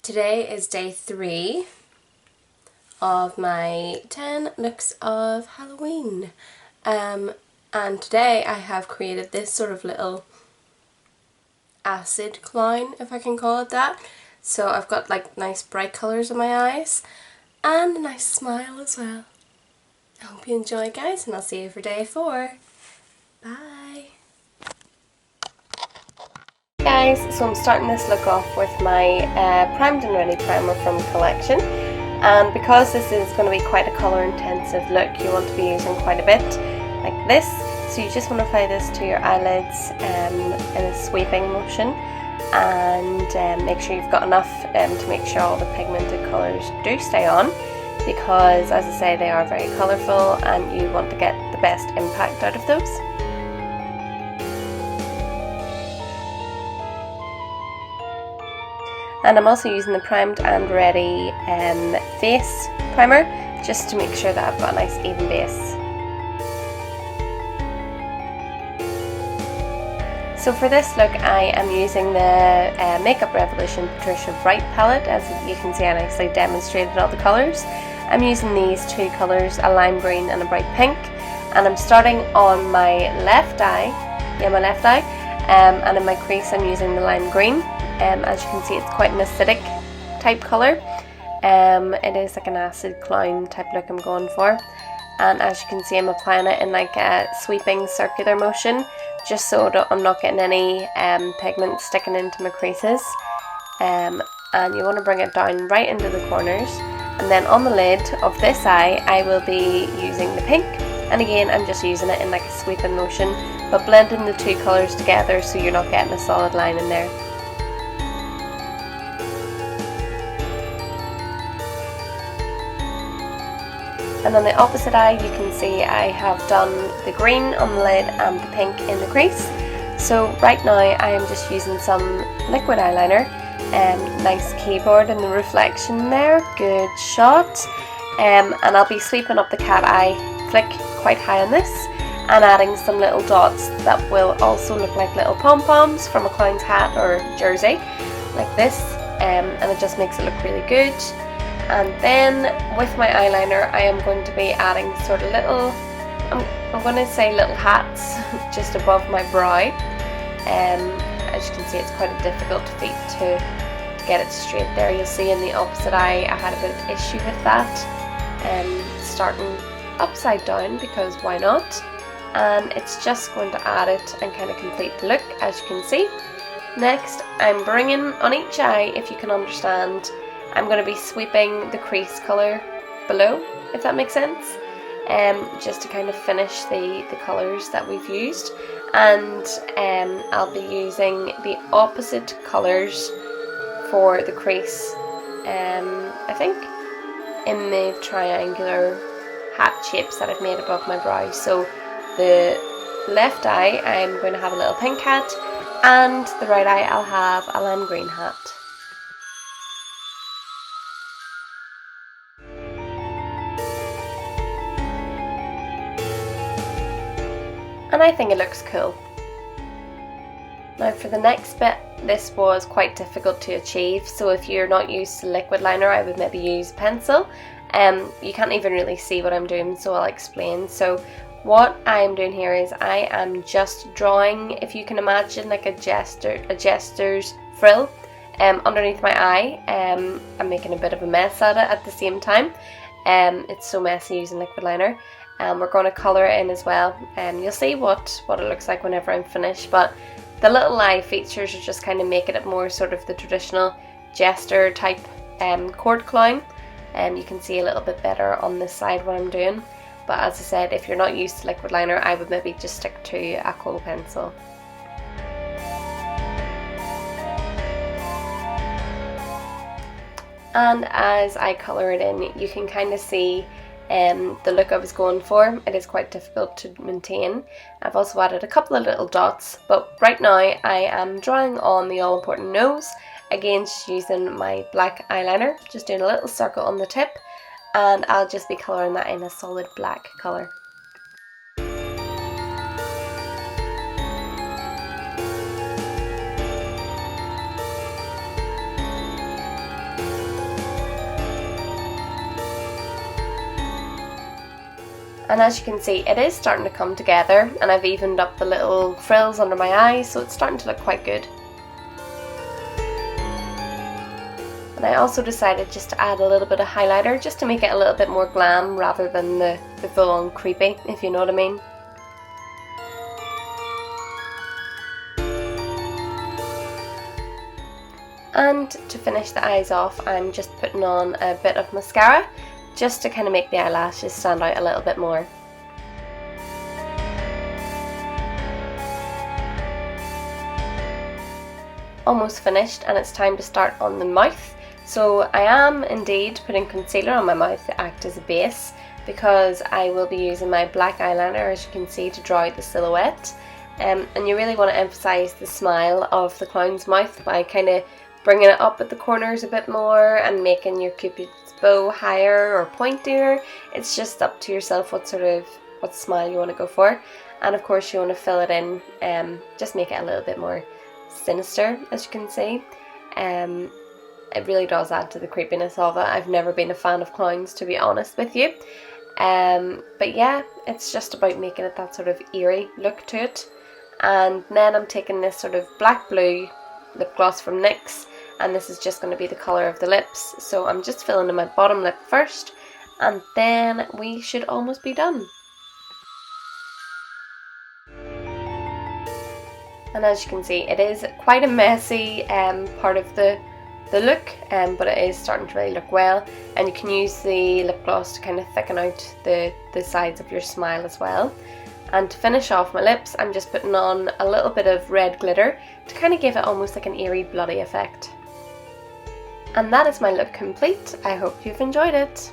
Today is day 3 of my 10 looks of Halloween. And today I have created this sort of little acid clown, if I can call it that. So I've got like nice bright colours in my eyes and a nice smile as well. I hope you enjoy, guys, and I'll see you for day 4. Bye! Guys, so I'm starting this look off with my Primed and Ready primer from Collection, and because this is going to be quite a colour intensive look, you want to be using quite a bit like this. So you just want to apply this to your eyelids in a sweeping motion, and make sure you've got enough to make sure all the pigmented colours do stay on, because as I say, they are very colourful and you want to get the best impact out of those. And I'm also using the Primed and Ready face primer just to make sure that I've got a nice even base. So for this look I am using the Makeup Revolution Patricia Bright Pallet. As you can see, I nicely demonstrated all the colours. I'm using these two colours, a lime green and a bright pink, and I'm starting on my left eye, and in my crease I'm using the lime green. As you can see, it's quite an acidic type colour. It is like an acid clown type look I'm going for, and as you can see, I'm applying it in like a sweeping circular motion, just so I'm not getting any pigment sticking into my creases. And you want to bring it down right into the corners, and then on the lid of this eye I will be using the pink, and again I'm just using it in like a sweeping motion, but blending the two colours together so you're not getting a solid line in there. And on the opposite eye you can see I have done the green on the lid and the pink in the crease. So right now I am just using some liquid eyeliner, nice keyboard in the reflection there, good shot, and I'll be sweeping up the cat eye flick quite high on this and adding some little dots that will also look like little pom-poms from a clown's hat or jersey, like this, and it just makes it look really good. And then with my eyeliner I am going to be adding sort of little, I'm going to say little hats just above my brow. As you can see, it's quite a difficult feat to get it straight there. You'll see in the opposite eye I had a bit of issue with that, starting upside down, because why not? And it's just going to add it and kind of complete the look, as you can see. Next I'm bringing on each eye, if you can understand, I'm going to be sweeping the crease colour below, if that makes sense, just to kind of finish the colours that we've used. And I'll be using the opposite colours for the crease, I think in the triangular hat shapes that I've made above my brow. So the left eye I'm going to have a little pink hat, and the right eye I'll have a lime green hat. And I think it looks cool. Now for the next bit, this was quite difficult to achieve, so if you're not used to liquid liner I would maybe use pencil. You can't even really see what I'm doing, so I'll explain. So what I'm doing here is I am just drawing, if you can imagine, like a jester's frill underneath my eye. I'm making a bit of a mess at it at the same time. It's so messy using liquid liner. We're going to colour it in as well, and you'll see what it looks like whenever I'm finished. But the little eye features are just kind of making it more sort of the traditional jester type cord clown, and you can see a little bit better on this side what I'm doing. But as I said, if you're not used to liquid liner I would maybe just stick to a kohl pencil. And as I colour it in, you can kind of see the look I was going for. It is quite difficult to maintain. I've also added a couple of little dots, but right now I am drawing on the all important nose, again just using my black eyeliner, just doing a little circle on the tip, and I'll just be colouring that in a solid black colour. And as you can see, it is starting to come together, and I've evened up the little frills under my eyes, so it's starting to look quite good. And I also decided just to add a little bit of highlighter just to make it a little bit more glam rather than the full-on creepy, if you know what I mean. And to finish the eyes off, I'm just putting on a bit of mascara just to kind of make the eyelashes stand out a little bit more. Almost finished, and it's time to start on the mouth. So I am indeed putting concealer on my mouth to act as a base, because I will be using my black eyeliner, as you can see, to draw out the silhouette. And you really want to emphasise the smile of the clown's mouth by kind of bringing it up at the corners a bit more and making your cupid's bow higher or pointier. It's just up to yourself what smile you want to go for. And of course you want to fill it in, just make it a little bit more sinister, as you can see. It really does add to the creepiness of it. I've never been a fan of clowns, to be honest with you. But yeah, it's just about making it that sort of eerie look to it. And then I'm taking this sort of black blue lip gloss from NYX, and this is just going to be the colour of the lips. So I'm just filling in my bottom lip first, and then we should almost be done. And as you can see, it is quite a messy part of the look, but it is starting to really look well, and you can use the lip gloss to kind of thicken out the sides of your smile as well. And to finish off my lips, I'm just putting on a little bit of red glitter to kind of give it almost like an eerie bloody effect. And that is my look complete. I hope you've enjoyed it.